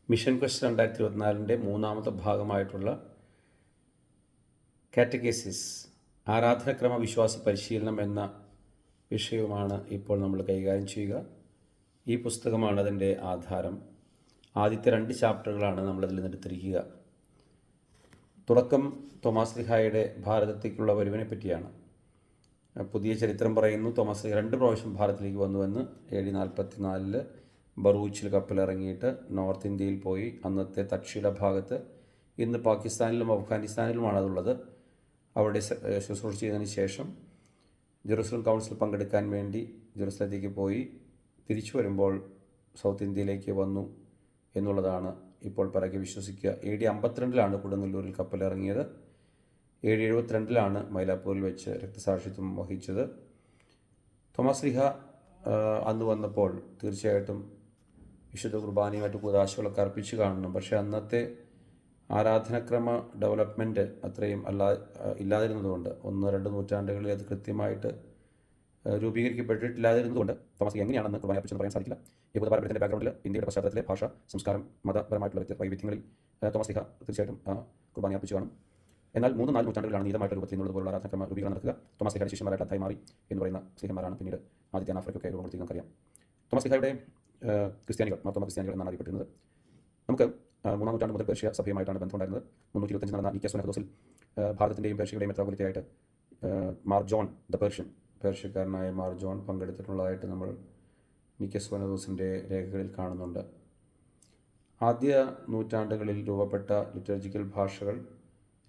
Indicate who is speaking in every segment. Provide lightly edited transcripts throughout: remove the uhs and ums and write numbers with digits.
Speaker 1: Mission question 2024 മൂന്നാമത്തെ ഭാഗമായിട്ടുള്ള കാറ്റഗേസിസ് ആരാധനക്രമ വിശ്വാസ പരിശീലനം എന്ന വിഷയവുമാണ് ഇപ്പോൾ നമ്മൾ കൈകാര്യം ചെയ്യുക. ഈ പുസ്തകമാണ് അതിൻ്റെ ആധാരം. ആദ്യത്തെ 2 ചാപ്റ്ററുകളാണ് നമ്മളതിൽ നിന്ന് എടുത്തിരിക്കുക. തുടക്കം തോമാസ് ശ്ലീഹായുടെ ഭാരതത്തേക്കുള്ള വരവിനെ പറ്റിയാണ്. പുതിയ ചരിത്രം പറയുന്നു, തോമാസ് ശ്ലീഹ 2 പ്രാവശ്യം ഭാരതത്തിലേക്ക് വന്നുവെന്ന്. AD 44 ബറൂച്ചിൽ കപ്പലിറങ്ങിയിട്ട് നോർത്ത് ഇന്ത്യയിൽ പോയി. അന്നത്തെ തക്ഷില ഭാഗത്ത്, ഇന്ന് പാകിസ്ഥാനിലും അഫ്ഗാനിസ്ഥാനിലുമാണ് അതുള്ളത്, അവിടെ ശുശ്രൂഷ ചെയ്തതിന് ശേഷം ജെറുസലം കൗൺസിൽ പങ്കെടുക്കാൻ വേണ്ടി ജെറുസലത്തേക്ക് പോയി. തിരിച്ചു വരുമ്പോൾ സൗത്ത് ഇന്ത്യയിലേക്ക് വന്നു എന്നുള്ളതാണ് ഇപ്പോൾ പിറകെ വിശ്വസിക്കുക. AD 52 കൊടുങ്ങല്ലൂരിൽ കപ്പലിറങ്ങിയത്. AD 72 മൈലാപ്പൂരിൽ വെച്ച് രക്തസാക്ഷിത്വം വഹിച്ചത്. തോമാസ് ശ്ലീഹ അന്ന് വന്നപ്പോൾ തീർച്ചയായിട്ടും വിശുദ്ധ കുർബാനയുമായിട്ട് കൂദാശകളൊക്കെ അർപ്പിച്ച് കാണണം. പക്ഷേ അന്നത്തെ ആരാധനക്രമ ഡെവലപ്മെൻറ്റ് അത്രയും ഇല്ലാതിരുന്നതുകൊണ്ട്, 1-2 നൂറ്റാണ്ടുകളിൽ അത് കൃത്യമായിട്ട് രൂപീകരിക്കപ്പെട്ടിട്ടില്ലാതിരുന്നതുകൊണ്ട് തോമാസ് ശ്ലീഹ എങ്ങനെയാണെന്ന് കുർബാന അർപ്പിച്ചെന്ന് പറയാൻ സാധിക്കില്ല. യഹൂദ പാരമ്പര്യത്തിൻ്റെ ബാക്ക്ഗ്രൗണ്ടിൽ, ഇന്ത്യയുടെ പശ്ചാത്തലത്തിലെ ഭാഷ, സംസ്കാരം, മതപരമായിട്ടുള്ള വൈവിധ്യങ്ങളിൽ തോമാസ് ശ്ലീഹ തീർച്ചയായിട്ടും കുർബാന അർപ്പിച്ച് കാണും. എന്നാൽ 3-4 നൂറ്റാണ്ടുകളാണ് നീതമായിട്ട് രൂപത്തിലുള്ളതുപോലുള്ള ആരാധനക്രമ രൂപീകരണം നടക്കുക. തോമാസ് ശ്ലീഹയുടെ ശിഷ്യന്മാരായിട്ട് അത്തായി മാറി എന്ന് പറയുന്ന ശ്ലീഹന്മാരാണ് പിന്നീട് ആദ്യത്തെ ആഫ്രിക്കൊക്കെ രൂപം കൊടുത്തി നമുക്കറിയാം. തോമാസ് ശ്ലീഹയുടെ ക്രിസ്ത്യാനികൾ, മാർത്തോമ ക്രിസ്ത്യാനികൾ എന്നാണ് അറിയപ്പെട്ടിരുന്നത്. നമുക്ക് 3-ാം നൂറ്റാണ്ട് മുതൽ പേർഷ്യ സഭയുമായിട്ടാണ് ബന്ധമുണ്ടായിരുന്നത്. 325 നടന്ന നിക്ക സുനഹദോസിൽ ഭാരതത്തിൻ്റെയും പേർഷ്യയുടെയും മെത്രാപ്പൊലീത്തയായിട്ട് മാർ ജോൺ ദ പേർഷ്യൻ, പേർഷ്യക്കാരനായ മാർ ജോൺ പങ്കെടുത്തിട്ടുള്ളതായിട്ട് നമ്മൾ നിക്ക സുനഹദോസിൻ്റെ രേഖകളിൽ കാണുന്നുണ്ട്. ആദ്യ നൂറ്റാണ്ടുകളിൽ രൂപപ്പെട്ട ലിറ്റർജിക്കൽ ഭാഷകൾ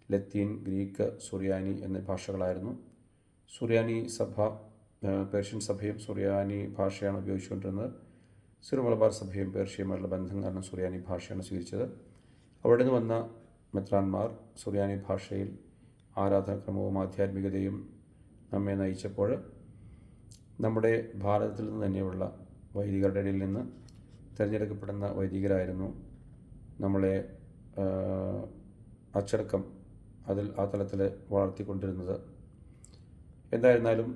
Speaker 1: ലത്തീൻ, ഗ്രീക്ക്, സുറിയാനി എന്നീ ഭാഷകളായിരുന്നു. സുറിയാനി സഭ, പേർഷ്യൻ സഭയും സുറിയാനി ഭാഷയാണ് ഉപയോഗിച്ചുകൊണ്ടിരുന്നത്. സിറോ മലബാർ സഭയും പേർഷ്യയുമായുള്ള ബന്ധം കാരണം സുറിയാനി ഭാഷയാണ് സ്വീകരിച്ചത്. അവിടെ നിന്ന് വന്ന മെത്രാന്മാർ സുറിയാനി ഭാഷയിൽ ആരാധനാക്രമവും ആധ്യാത്മികതയും നമ്മെ നയിച്ചപ്പോൾ നമ്മുടെ ഭാരതത്തിൽ നിന്ന് തന്നെയുള്ള വൈദികരുടെ ഇടയിൽ നിന്ന് തിരഞ്ഞെടുക്കപ്പെടുന്ന വൈദികരായിരുന്നു നമ്മളെ അച്ചടക്കം ആ തലത്തിൽ വളർത്തിക്കൊണ്ടിരുന്നത്. എന്തായിരുന്നാലും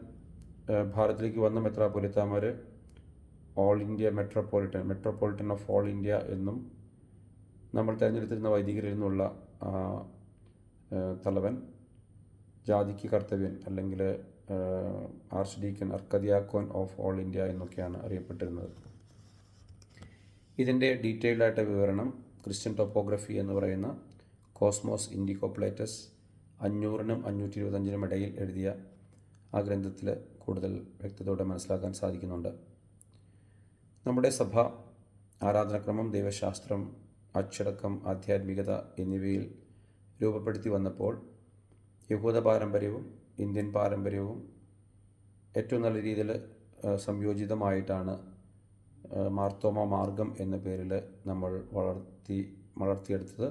Speaker 1: ഭാരതത്തിലേക്ക് വന്ന മെത്രാപ്പൊലീത്താമാർ all India metropolitan of all India എന്നും, നമ്മൾ തിരഞ്ഞെടുത്തിരുന്ന വൈദികരിൽ നിന്നുള്ള തലവൻ ജാതിക്ക് കർത്തവ്യൻ അല്ലെങ്കിൽ ആർച്ച് ഡീക്കൻ, അർക്കദിയാക്കോൻ ഓഫ് ഓൾ ഇന്ത്യ എന്നൊക്കെയാണ് അറിയപ്പെട്ടിരുന്നത്. ഇതിൻ്റെ ഡീറ്റെയിൽഡായിട്ട് വിവരണം ക്രിസ്ത്യൻ ടോപ്പോഗ്രഫി എന്ന് പറയുന്ന കോസ്മോസ് ഇൻഡിക്കോപ്ലേറ്റസ് 500-നും 525-നും ഇടയിൽ എഴുതിയ ആ ഗ്രന്ഥത്തിൽ കൂടുതൽ വ്യക്തതയോടെ മനസ്സിലാക്കാൻ സാധിക്കുന്നുണ്ട്. നമ്മുടെ സഭ ആരാധനാക്രമം, ദൈവശാസ്ത്രം, അച്ചടക്കം, ആധ്യാത്മികത എന്നിവയിൽ രൂപപ്പെടുത്തി വന്നപ്പോൾ യഹൂദ പാരമ്പര്യവും ഇന്ത്യൻ പാരമ്പര്യവും ഏറ്റവും നല്ല രീതിയിൽ സംയോജിതമായിട്ടാണ് മാർത്തോമ മാർഗം എന്ന പേരിൽ നമ്മൾ വളർത്തിയെടുത്തത്.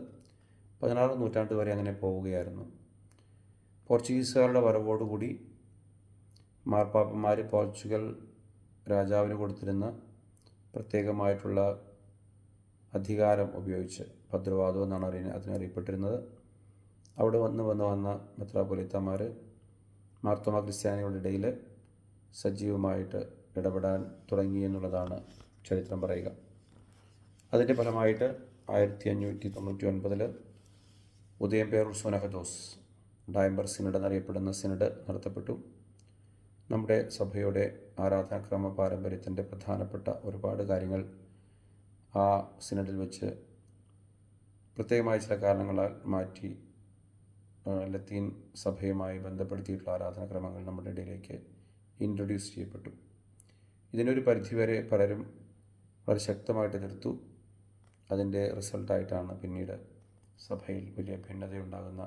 Speaker 1: 16-ാം നൂറ്റാണ്ട് വരെ അങ്ങനെ പോവുകയായിരുന്നു. പോർച്ചുഗീസുകാരുടെ വരവോടുകൂടി മാർപ്പാപ്പന്മാർ പോർച്ചുഗൽ രാജാവിന് കൊടുത്തിരുന്ന പ്രത്യേകമായിട്ടുള്ള അധികാരം ഉപയോഗിച്ച്, ഭദ്രവാദം എന്നാണ് അതിനറിയപ്പെട്ടിരുന്നത്, അവിടെ വന്ന മെത്രാപ്പൊലീത്തമാർ മാർത്തോമ ക്രിസ്ത്യാനികളുടെ ഇടയിൽ സജീവമായിട്ട് ഇടപെടാൻ തുടങ്ങി എന്നുള്ളതാണ് ചരിത്രം പറയുക. അതിൻ്റെ ഫലമായിട്ട് 1599 ഉദയംപേരൂർ സുനഹദോസ്, ഡയംബർ സിനഡ് എന്നറിയപ്പെടുന്ന സിനഡ് നടത്തപ്പെട്ടു. നമ്മുടെ സഭയുടെ ആരാധനാക്രമ പാരമ്പര്യത്തിൻ്റെ പ്രധാനപ്പെട്ട ഒരുപാട് കാര്യങ്ങൾ ആ സിനഡിൽ വെച്ച് പ്രത്യേകമായ ചില കാരണങ്ങളാൽ മാറ്റി ലത്തീൻ സഭയുമായി ബന്ധപ്പെടുത്തിയിട്ടുള്ള ആരാധനാക്രമങ്ങൾ നമ്മുടെ ഇടയിലേക്ക് ഇൻട്രൊഡ്യൂസ് ചെയ്യപ്പെട്ടു. ഇതിനൊരു പരിധിവരെ പലരും വളരെ ശക്തമായിട്ട് എതിർത്തു. അതിൻ്റെ റിസൾട്ടായിട്ടാണ് പിന്നീട് സഭയിൽ വലിയ ഭിന്നതയുണ്ടാകുന്ന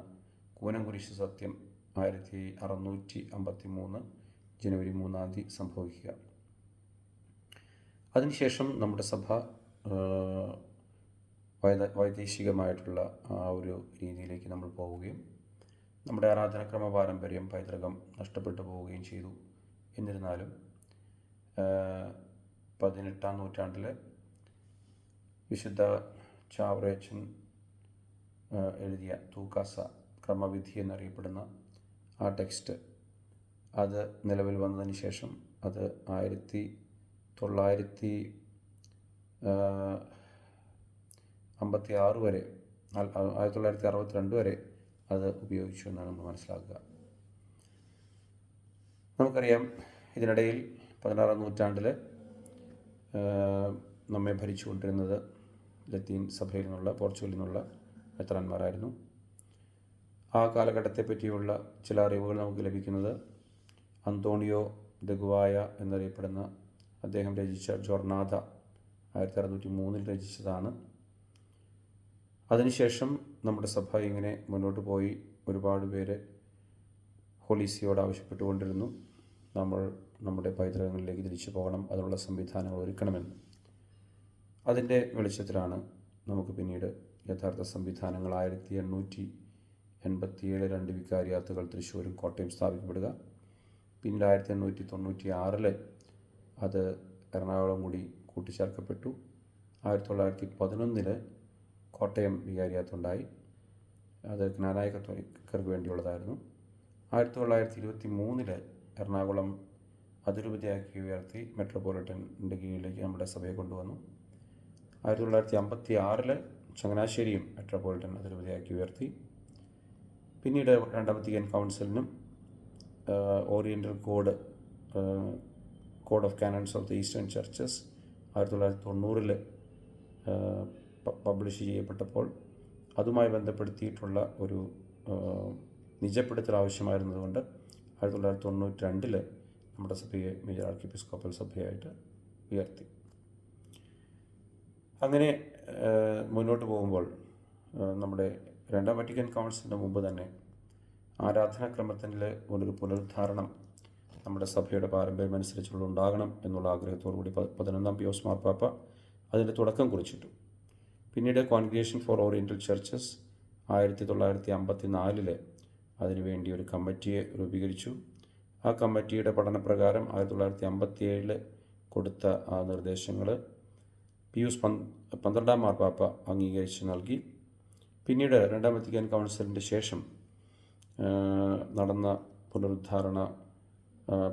Speaker 1: കൂനംകുരിശ് സത്യം 1653 ജനുവരി 3 സംഭവിക്കുക. അതിനുശേഷം നമ്മുടെ സഭ വൈദേശികമായിട്ടുള്ള ആ ഒരു രീതിയിലേക്ക് നമ്മൾ പോവുകയും നമ്മുടെ ആരാധനാക്രമ പാരമ്പര്യം, പൈതൃകം നഷ്ടപ്പെട്ടു പോവുകയും ചെയ്തു. എന്നിരുന്നാലും 18-ാം നൂറ്റാണ്ടിൽ വിശുദ്ധ ചാവറേച്ചൻ എഴുതിയ തൂക്കാസ ക്രമവിധി എന്നറിയപ്പെടുന്ന ആ ടെക്സ്റ്റ്, അത് നിലവിൽ വന്നതിന് ശേഷം അത് 1900 56 വരെ 1962 വരെ അത് ഉപയോഗിച്ചു എന്നാണ് നമ്മൾ മനസ്സിലാക്കുക. നമുക്കറിയാം, ഇതിനിടയിൽ 16-ാം നൂറ്റാണ്ടിൽ നമ്മെ ഭരിച്ചുകൊണ്ടിരുന്നത് ലത്തീൻ സഭയിൽ നിന്നുള്ള, പോർച്ചുഗലിൽ നിന്നുള്ള മെത്രാന്മാരായിരുന്നു. ആ കാലഘട്ടത്തെ പറ്റിയുള്ള ചില അറിവുകൾ നമുക്ക് ലഭിക്കുന്നത് അന്തോണിയോ ദെ ഗുവായ എന്നറിയപ്പെടുന്ന അദ്ദേഹം രചിച്ച ജോർനാദ 1603 രചിച്ചതാണ്. അതിനുശേഷം നമ്മുടെ സഭ ഇങ്ങനെ മുന്നോട്ട് പോയി ഒരുപാട് പേര് ഹോളീസിയോട് ആവശ്യപ്പെട്ടുകൊണ്ടിരുന്നു, നമ്മൾ നമ്മുടെ പൈതൃകങ്ങളിലേക്ക് തിരിച്ചു പോകണം, അതിനുള്ള സംവിധാനങ്ങൾ ഒരുക്കണമെന്ന്. അതിൻ്റെ വെളിച്ചത്തിലാണ് നമുക്ക് പിന്നീട് യഥാർത്ഥ സംവിധാനങ്ങൾ 1887 2 വികാരിയാത്തുകൾ തൃശ്ശൂരും കോട്ടയം സ്ഥാപിക്കപ്പെടുക. പിന്നീട് 1896 അത് എറണാകുളം കൂടി കൂട്ടിച്ചേർക്കപ്പെട്ടു. 1911 കോട്ടയം വികാരിയാത്തുണ്ടായി. അത് ജ്ഞാനായ കത്തോലിക്കർക്ക് വേണ്ടിയുള്ളതായിരുന്നു. 1923 എറണാകുളം അതിരൂപതയാക്കി ഉയർത്തി മെട്രോപൊളിറ്റൻ്റെ കീഴിലേക്ക് നമ്മുടെ സഭയെ കൊണ്ടുവന്നു. 1956 ചങ്ങനാശ്ശേരിയും മെട്രോപൊളിറ്റൻ അതിരൂപതയാക്കി ഉയർത്തി. പിന്നീട് രണ്ടാം വത്തിക്കാൻ കൗൺസിലിനും oriental code of canons of the eastern churches 1990 publish ചെയ്യപ്പെട്ടപ്പോൾ അതുമായി ബന്ധപ്പെടുത്തിയിട്ടുള്ള ഒരു നിജപ്പെടുത്തൽ ആവശ്യമായിരുന്നതുകൊണ്ട് 1992 നമ്മുടെ സഭയെ മേജർ ആർക്കി എപ്പിസ്കോപ്പൽ സഭയായിട്ട് ഉയർത്തി. അങ്ങനെ മുന്നോട്ട് പോകുമ്പോൾ നമ്മുടെ രണ്ടാം വത്തിക്കാൻ കൗൺസിലിന് മുമ്പ് തന്നെ ആരാധനാക്രമത്തിൻ്റെ ഒരു പുനരുദ്ധാരണം നമ്മുടെ സഭയുടെ പാരമ്പര്യം അനുസരിച്ചുള്ള ഉണ്ടാകണം എന്നുള്ള ആഗ്രഹത്തോടുകൂടി 11-ാം പിയൂസ് മാർപ്പാപ്പ അതിൻ്റെ തുടക്കം കുറിച്ചിട്ടു. പിന്നീട് കോൺഗ്രിഗേഷൻ ഫോർ ഓറിയൻ്റൽ ചർച്ചസ് 1954 അതിനുവേണ്ടി ഒരു കമ്മിറ്റിയെ രൂപീകരിച്ചു. ആ കമ്മിറ്റിയുടെ പഠനപ്രകാരം 1957 കൊടുത്ത ആ നിർദ്ദേശങ്ങൾ പിയൂസ് 12-ാം മാർപ്പാപ്പ അംഗീകരിച്ച് നൽകി. പിന്നീട് രണ്ടാം വത്തിക്കാൻ കൗൺസിലിൻ്റെ ശേഷം നടന്ന പുനരുദ്ധാരണ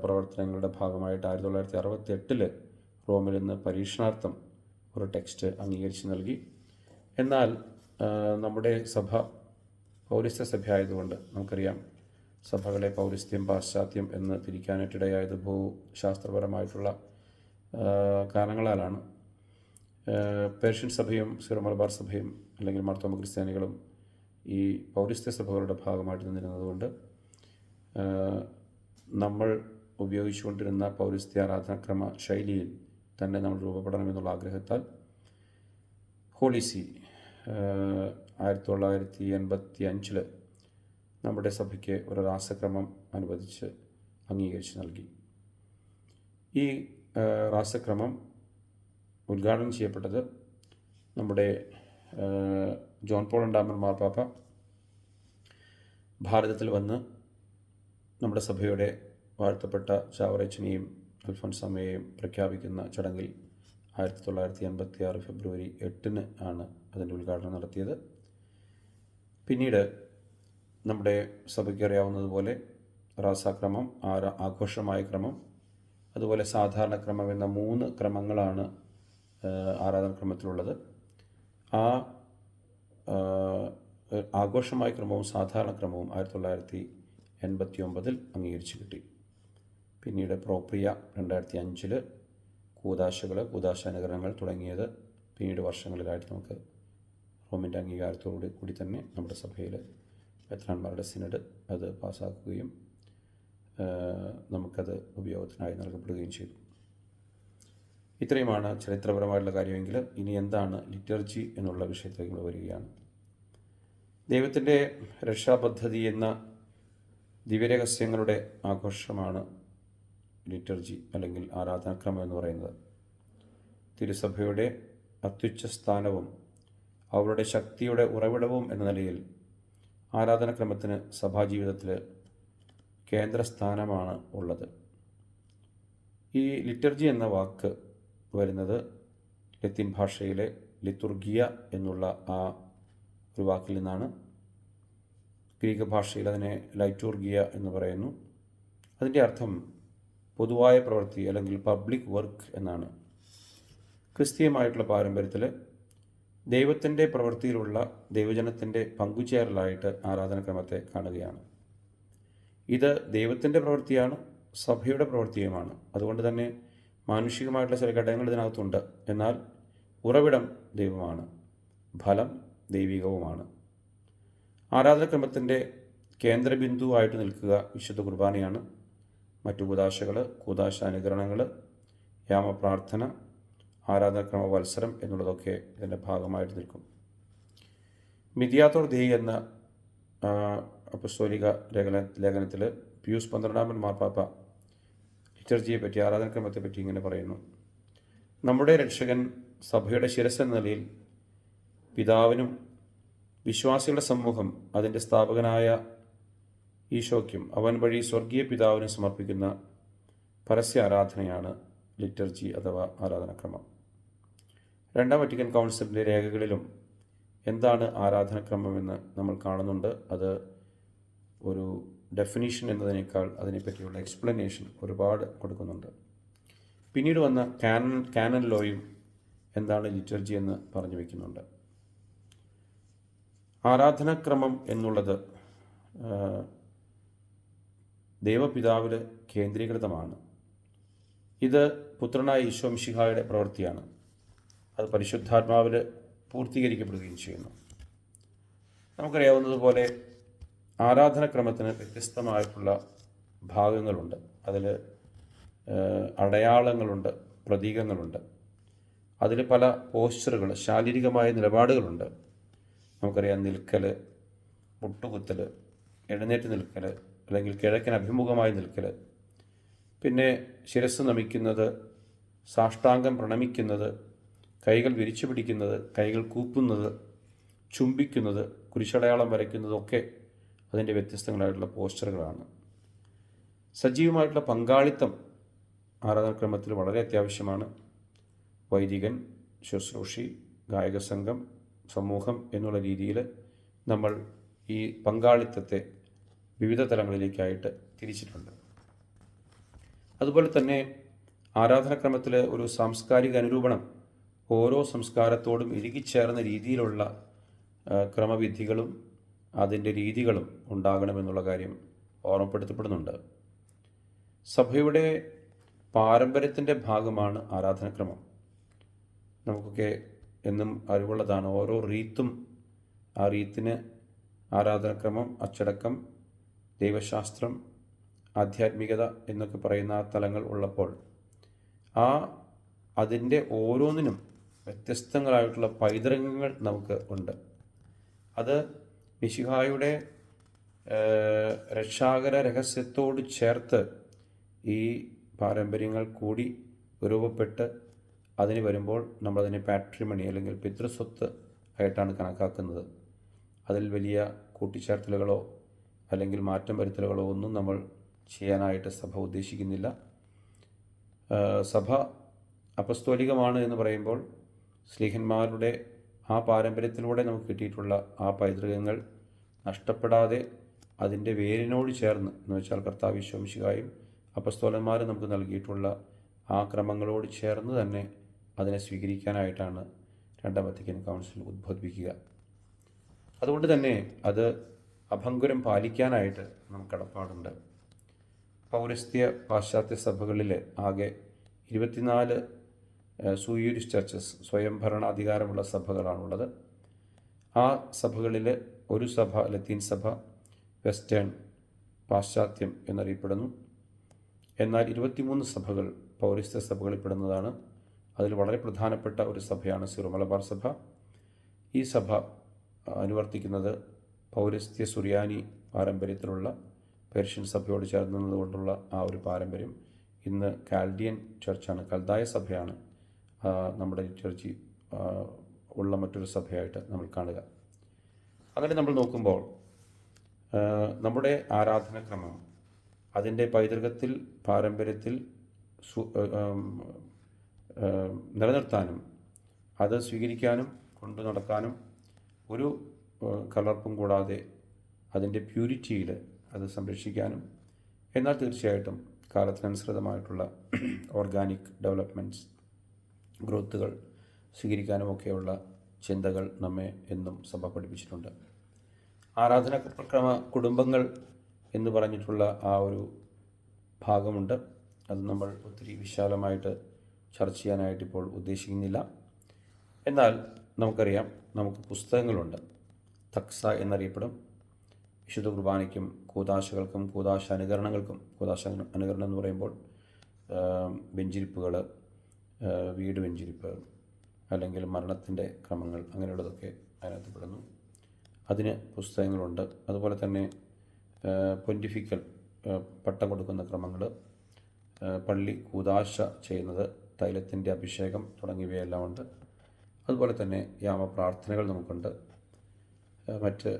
Speaker 1: പ്രവർത്തനങ്ങളുടെ ഭാഗമായിട്ട് 1968 റോമിൽ നിന്ന് പരീക്ഷണാർത്ഥം ഒരു ടെക്സ്റ്റ് അംഗീകരിച്ച് നൽകി. എന്നാൽ നമ്മുടെ സഭ പൗരസ്ത്യ സഭ ആയതുകൊണ്ട് നമുക്കറിയാം, സഭകളെ പൗരസ്ത്യം പാശ്ചാത്യം എന്ന് തിരിക്കാനായിട്ടിടയായത് ഭൂശാസ്ത്രപരമായിട്ടുള്ള കാരണങ്ങളാലാണ്. പേർഷ്യൻ സഭയും സീറോ മലബാർ സഭയും അല്ലെങ്കിൽ മാർത്തോമ ക്രിസ്ത്യാനികളും ഈ പൗരസ്ത്യ സഭകളുടെ ഭാഗമായിട്ട് നിന്നിരുന്നതുകൊണ്ട് നമ്മൾ ഉപയോഗിച്ചുകൊണ്ടിരുന്ന പൗരസ്ത്യ ആരാധനാക്രമ ശൈലിയിൽ തന്നെ നമ്മൾ രൂപപ്പെടണമെന്നുള്ള ആഗ്രഹത്താൽ ഹോളീസി 1985 നമ്മുടെ സഭയ്ക്ക് ഒരു രാസക്രമം അനുവദിച്ച് അംഗീകരിച്ച് നൽകി. ഈ രാസക്രമം ഉദ്ഘാടനം ചെയ്യപ്പെട്ടത് നമ്മുടെ ജോൺ പോൾ രണ്ടാമൻ മാർപ്പാപ്പ ഭാരതത്തിൽ വന്ന് നമ്മുടെ സഭയുടെ വാഴ്ത്തപ്പെട്ട ചാവറേച്ചനെയും അൽഫോൻസാമ്മയെയും പ്രഖ്യാപിക്കുന്ന ചടങ്ങിൽ 1986 ഫെബ്രുവരി 8 ആണ് അതിൻ്റെ ഉദ്ഘാടനം നടത്തിയത്. പിന്നീട് നമ്മുടെ സഭയ്ക്ക് അറിയാവുന്നതുപോലെ റാസാക്രമം, ആഘോഷമായ ക്രമം, അതുപോലെ സാധാരണ ക്രമം എന്ന 3 ക്രമങ്ങളാണ് ആരാധനാക്രമത്തിലുള്ളത്. ആ ആഘോഷമായ ക്രമവും സാധാരണ ക്രമവും 1989 അംഗീകരിച്ച് കിട്ടി. പിന്നീട് പ്രോപ്രിയ 2005 കൂദാശാനുകരണങ്ങൾ തുടങ്ങിയത് പിന്നീട് വർഷങ്ങളിലായിട്ട് നമുക്ക് റോമിൻ്റെ അംഗീകാരത്തോടു കൂടി തന്നെ നമ്മുടെ സഭയിൽ മെത്രാന്മാരുടെ സിനഡ് അത് പാസ്സാക്കുകയും നമുക്കത് ഉപയോഗത്തിനായി നൽകപ്പെടുകയും ചെയ്തു. ഇത്രയുമാണ് ചരിത്രപരമായിട്ടുള്ള കാര്യമെങ്കിൽ ഇനി എന്താണ് ലിറ്റർജി എന്നുള്ള വിഷയത്തിലേക്ക് നമ്മൾ വരികയാണ്. ദൈവത്തിൻ്റെ രക്ഷാപദ്ധതി എന്ന ദിവ്യരഹസ്യങ്ങളുടെ ആഘോഷമാണ് ലിറ്റർജി അല്ലെങ്കിൽ ആരാധനാക്രമം എന്ന് പറയുന്നത്. തിരുസഭയുടെ അത്യുച്ഛ സ്ഥാനവും അവരുടെ ശക്തിയുടെ ഉറവിടവും എന്ന നിലയിൽ ആരാധനാക്രമത്തിന് സഭാജീവിതത്തിൽ കേന്ദ്രസ്ഥാനമാണ് ഉള്ളത്. ഈ ലിറ്റർജി എന്ന വാക്ക് വരുന്നത് ലത്തീൻ ഭാഷയിലെ ലിത്തുർഗിയ എന്നുള്ള ആ ഒരു വാക്കിൽ നിന്നാണ്. ഗ്രീക്ക് ഭാഷയിൽ അതിനെ ലൈറ്റൂർഗിയ എന്ന് പറയുന്നു. അതിൻ്റെ അർത്ഥം പൊതുവായ പ്രവൃത്തി അല്ലെങ്കിൽ പബ്ലിക് വർക്ക് എന്നാണ്. ക്രിസ്തീയമായിട്ടുള്ള പാരമ്പര്യത്തിൽ ദൈവത്തിൻ്റെ പ്രവൃത്തിയിലുള്ള ദൈവജനത്തിൻ്റെ പങ്കുചേരലായിട്ട് ആരാധനാക്രമത്തെ കാണുകയാണ്. ഇത് ദൈവത്തിൻ്റെ പ്രവൃത്തിയാണ്, സഭയുടെ പ്രവൃത്തിയുമാണ്. അതുകൊണ്ട് തന്നെ മാനുഷികമായിട്ടുള്ള ചില ഘടകങ്ങൾ ഇതിനകത്തുണ്ട്. എന്നാൽ ഉറവിടം ദൈവമാണ്, ഫലം ദൈവികവുമാണ്. ആരാധനാക്രമത്തിൻ്റെ കേന്ദ്രബിന്ദുവായിട്ട് നിൽക്കുക വിശുദ്ധ കുർബാനയാണ്. മറ്റു കൂദാശകൾ, കൂദാശ അനുകരണങ്ങൾ, യാമപ്രാർത്ഥന, ആരാധനാക്രമ വത്സരം എന്നുള്ളതൊക്കെ ഇതിൻ്റെ ഭാഗമായിട്ട് നിൽക്കും. മിഥിയാത്തോർ ദേയി എന്ന അപ്പസ്തോലിക ലേഖനത്തിൽ പിയൂസ് 12 മാർപ്പാപ്പ ലിറ്റർജിയെ പറ്റി, ആരാധനാക്രമത്തെ പറ്റി ഇങ്ങനെ പറയുന്നു: നമ്മുടെ രക്ഷകൻ സഭയുടെ ശിരസ് എന്ന നിലയിൽ പിതാവിനും വിശ്വാസികളുടെ സമൂഹം അതിൻ്റെ സ്ഥാപകനായ ഈശോയ്ക്കും അവൻ വഴി സ്വർഗീയ പിതാവിനും സമർപ്പിക്കുന്ന പരസ്യ ആരാധനയാണ് ലിറ്റർജി അഥവാ ആരാധനാക്രമം. രണ്ടാം വത്തിക്കാൻ കൗൺസിലിൻ്റെ രേഖകളിലും എന്താണ് ആരാധനാക്രമമെന്ന് നമ്മൾ കാണുന്നുണ്ട്. അത് ഒരു ഡെഫിനിഷൻ എന്നതിനേക്കാൾ അതിനെപ്പറ്റിയുള്ള എക്സ്പ്ലനേഷൻ ഒരുപാട് കൊടുക്കുന്നുണ്ട്. പിന്നീട് വന്ന കാനൻ ലോയും എന്താണ് ലിറ്റർജി എന്ന് പറഞ്ഞു വയ്ക്കുന്നുണ്ട്. ആരാധനാക്രമം എന്നുള്ളത് ദൈവപിതാവിൽ കേന്ദ്രീകൃതമാണ്. ഇത് പുത്രനായ ഈശോ മിശിഹായുടെ പ്രവൃത്തിയാണ്. അത് പരിശുദ്ധാത്മാവിൽ പൂർത്തീകരിക്കപ്പെടുകയും ചെയ്യുന്നു. നമുക്കറിയാവുന്നതുപോലെ ആരാധനാക്രമത്തിന് വ്യത്യസ്തമായിട്ടുള്ള ഭാഗങ്ങളുണ്ട്. അതിൽ അടയാളങ്ങളുണ്ട്, പ്രതീകങ്ങളുണ്ട്. അതിൽ പല പോസ്ചറുകൾ, ശാരീരികമായ നിലപാടുകളുണ്ട്. നമുക്കറിയാം, നിൽക്കൽ, മുട്ടുകുത്തൽ, എഴുന്നേറ്റ് നിൽക്കൽ, അല്ലെങ്കിൽ കിഴക്കൻ അഭിമുഖമായി നിൽക്കൽ, പിന്നെ ശിരസ് നമിക്കുന്നത്, സാഷ്ടാംഗം പ്രണമിക്കുന്നത്, കൈകൾ വിരിച്ചു പിടിക്കുന്നത്, കൈകൾ കൂപ്പുന്നത്, ചുംബിക്കുന്നത്, കുരിശടയാളം വരയ്ക്കുന്നതൊക്കെ അതിൻ്റെ വ്യത്യസ്തങ്ങളായിട്ടുള്ള പോസ്ചറുകളാണ്. സജീവമായിട്ടുള്ള പങ്കാളിത്തം ആരാധനാക്രമത്തിൽ വളരെ അത്യാവശ്യമാണ്. വൈദികൻ, ശുശ്രൂഷി, ഗായക സംഘം, സമൂഹം എന്നുള്ള രീതിയിൽ നമ്മൾ ഈ പങ്കാളിത്തത്തെ വിവിധ തലങ്ങളിലേക്കായിട്ട് തിരിച്ചിട്ടുണ്ട്. അതുപോലെ തന്നെ ആരാധനാക്രമത്തിൽ ഒരു സാംസ്കാരിക അനുരൂപണം ഓരോ സംസ്കാരത്തോടും ഇഴുകിച്ചേർന്ന രീതിയിലുള്ള ക്രമവിധികളും അതിൻ്റെ രീതികളും ഉണ്ടാകണമെന്നുള്ള കാര്യം ഓർമ്മപ്പെടുത്തപ്പെടുന്നുണ്ട്. സഭയുടെ പാരമ്പര്യത്തിൻ്റെ ഭാഗമാണ് ആരാധനാക്രമം. നമുക്കൊക്കെ എന്നും അറിവുള്ളതാണ്. ഓരോ റീത്തും, ആ റീത്തിന് ആരാധനാക്രമം, അച്ചടക്കം, ദൈവശാസ്ത്രം, ആധ്യാത്മികത എന്നൊക്കെ പറയുന്ന ആ തലങ്ങൾ ഉള്ളപ്പോൾ അതിൻ്റെ ഓരോന്നിനും വ്യത്യസ്തങ്ങളായിട്ടുള്ള പൈതൃകങ്ങൾ നമുക്ക് ഉണ്ട്. അത് മിശിഹായുടെ രക്ഷാകര രഹസ്യത്തോട് ചേർത്ത് ഈ പാരമ്പര്യങ്ങൾ കൂടി രൂപപ്പെട്ട് അതിന് വരുമ്പോൾ നമ്മളതിനെ പാട്രിമണി അല്ലെങ്കിൽ പിതൃസ്വത്ത് ആയിട്ടാണ് കണക്കാക്കുന്നത്. അതിൽ വലിയ കൂട്ടിച്ചേർത്തലുകളോ അല്ലെങ്കിൽ മാറ്റം വരുത്തലുകളോ ഒന്നും നമ്മൾ ചെയ്യാനായിട്ട് സഭ ഉദ്ദേശിക്കുന്നില്ല. സഭ അപ്പസ്തോലികമാണ് എന്ന് പറയുമ്പോൾ ശ്ലീഹന്മാരുടെ ആ പാരമ്പര്യത്തിലൂടെ നമുക്ക് കിട്ടിയിട്ടുള്ള ആ പൈതൃകങ്ങൾ നഷ്ടപ്പെടാതെ അതിൻ്റെ വേരിനോട് ചേർന്ന്, എന്ന് വെച്ചാൽ കർത്താവ് ഈശോ മിശിഹായും അപ്പസ്തോലന്മാരും നമുക്ക് നൽകിയിട്ടുള്ള ആ ക്രമങ്ങളോട് ചേർന്ന് തന്നെ അതിനെ സ്വീകരിക്കാനായിട്ടാണ് രണ്ടാം വത്തിക്കാൻ കൗൺസിൽ ഉദ്ബോധിപ്പിക്കുക. അതുകൊണ്ട് തന്നെ അത് അഭംഗുരം പാലിക്കാനായിട്ട് നമുക്ക് കടപ്പാടുണ്ട്. പൗരസ്ത്യ പാശ്ചാത്യ സഭകളിൽ ആകെ 24 സൂയൂരിസ് ചർച്ചസ്, സ്വയംഭരണ അധികാരമുള്ള സഭകളാണുള്ളത്. ആ സഭകളിൽ ഒരു സഭ, ലത്തീൻ സഭ, വെസ്റ്റേൺ, പാശ്ചാത്യം എന്നറിയപ്പെടുന്നു. എന്നാൽ 23 സഭകൾ പൗരസ്ത്യ സഭകളിൽപ്പെടുന്നതാണ്. അതിൽ വളരെ പ്രധാനപ്പെട്ട ഒരു സഭയാണ് സിറോ മലബാർ സഭ. ഈ സഭ അനുവർത്തിക്കുന്നത് പൗരസ്ത്യ സുറിയാനി പാരമ്പര്യത്തിലുള്ള പേർഷ്യൻ സഭയോട് ചേർന്നതുകൊണ്ടുള്ള ആ ഒരു പാരമ്പര്യം. ഇന്ന് കാൽഡിയൻ ചർച്ചാണ്, കൽദായ സഭയാണ് നമ്മുടെ ലിറ്റർജി ഉള്ള മറ്റൊരു സഭയായിട്ട് നമ്മൾ കാണുക. അങ്ങനെ നമ്മൾ നോക്കുമ്പോൾ നമ്മുടെ ആരാധനാക്രമം അതിൻ്റെ പൈതൃകത്തിൽ, പാരമ്പര്യത്തിൽ നിലനിർത്താനും അത് സ്വീകരിക്കാനും കൊണ്ടു നടക്കാനും ഒരു കലർപ്പും കൂടാതെ അതിൻ്റെ പ്യൂരിറ്റിയിൽ അത് സംരക്ഷിക്കാനും, എന്നാൽ തീർച്ചയായിട്ടും കാലത്തിനനുസൃതമായിട്ടുള്ള ഓർഗാനിക് ഡെവലപ്മെൻറ്റ്സ്, ഗ്രോത്തുകൾ സ്വീകരിക്കാനുമൊക്കെയുള്ള ചിന്തകൾ നമ്മെ എന്നും സഭ പഠിപ്പിച്ചിട്ടുണ്ട്. ആരാധനാക്രമ കുടുംബങ്ങൾ എന്ന് പറഞ്ഞിട്ടുള്ള ആ ഒരു ഭാഗമുണ്ട്. അത് നമ്മൾ ഒത്തിരി വിശാലമായിട്ട് ചർച്ച ചെയ്യാനായിട്ട് ഇപ്പോൾ ഉദ്ദേശിക്കുന്നില്ല. എന്നാൽ നമുക്കറിയാം, നമുക്ക് പുസ്തകങ്ങളുണ്ട്. തക്സ എന്നറിയപ്പെടും. വിശുദ്ധ കുർബാനയ്ക്കും കൂദാശകൾക്കും കൂദാശ അനുകരണങ്ങൾക്കും, കൂദാശ അനുകരണം എന്ന് പറയുമ്പോൾ വെഞ്ചിരിപ്പുകൾ, വീട് വെഞ്ചിരിപ്പ്, അല്ലെങ്കിൽ മരണത്തിൻ്റെ ക്രമങ്ങൾ, അങ്ങനെയുള്ളതൊക്കെ അതിനകത്ത് പെടുന്നു. അതിന് പുസ്തകങ്ങളുണ്ട്. അതുപോലെ തന്നെ പൊന്റിഫിക്കൽ പട്ടം കൊടുക്കുന്ന ക്രമങ്ങൾ, പള്ളി കൂദാശ ചെയ്യുന്നത്, തൈലത്തിൻ്റെ അഭിഷേകം തുടങ്ങിയവയെല്ലാം ഉണ്ട്. അതുപോലെ തന്നെ യാമപ്രാർത്ഥനകൾ നമുക്കുണ്ട്, മറ്റ്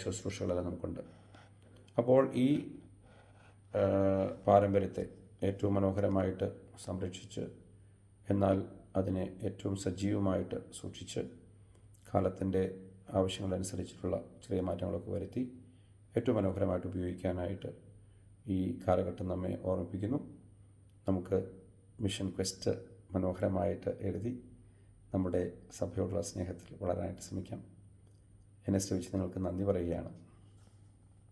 Speaker 1: ശുശ്രൂഷകളെല്ലാം നമുക്കുണ്ട്. അപ്പോൾ ഈ പാരമ്പര്യത്തെ ഏറ്റവും മനോഹരമായിട്ട് സംരക്ഷിച്ച്, എന്നാൽ അതിനെ ഏറ്റവും സജീവമായിട്ട് സൂക്ഷിച്ച്, കാലത്തിൻ്റെ ആവശ്യങ്ങളനുസരിച്ചിട്ടുള്ള ചെറിയ മാറ്റങ്ങളൊക്കെ വരുത്തി ഏറ്റവും മനോഹരമായിട്ട് ഉപയോഗിക്കാനായിട്ട് ഈ കാലഘട്ടം നമ്മെ ഓർമ്മിപ്പിക്കുന്നു. നമുക്ക് മിഷൻ ക്വസ്റ്റ് മനോഹരമായിട്ട് എഴുതി നമ്മുടെ സഭയോടുള്ള സ്നേഹത്തിൽ വളരാനായിട്ട് ശ്രമിക്കാം. എന്നെ ശ്രമിച്ച് നിങ്ങൾക്ക് നന്ദി പറയുകയാണ്.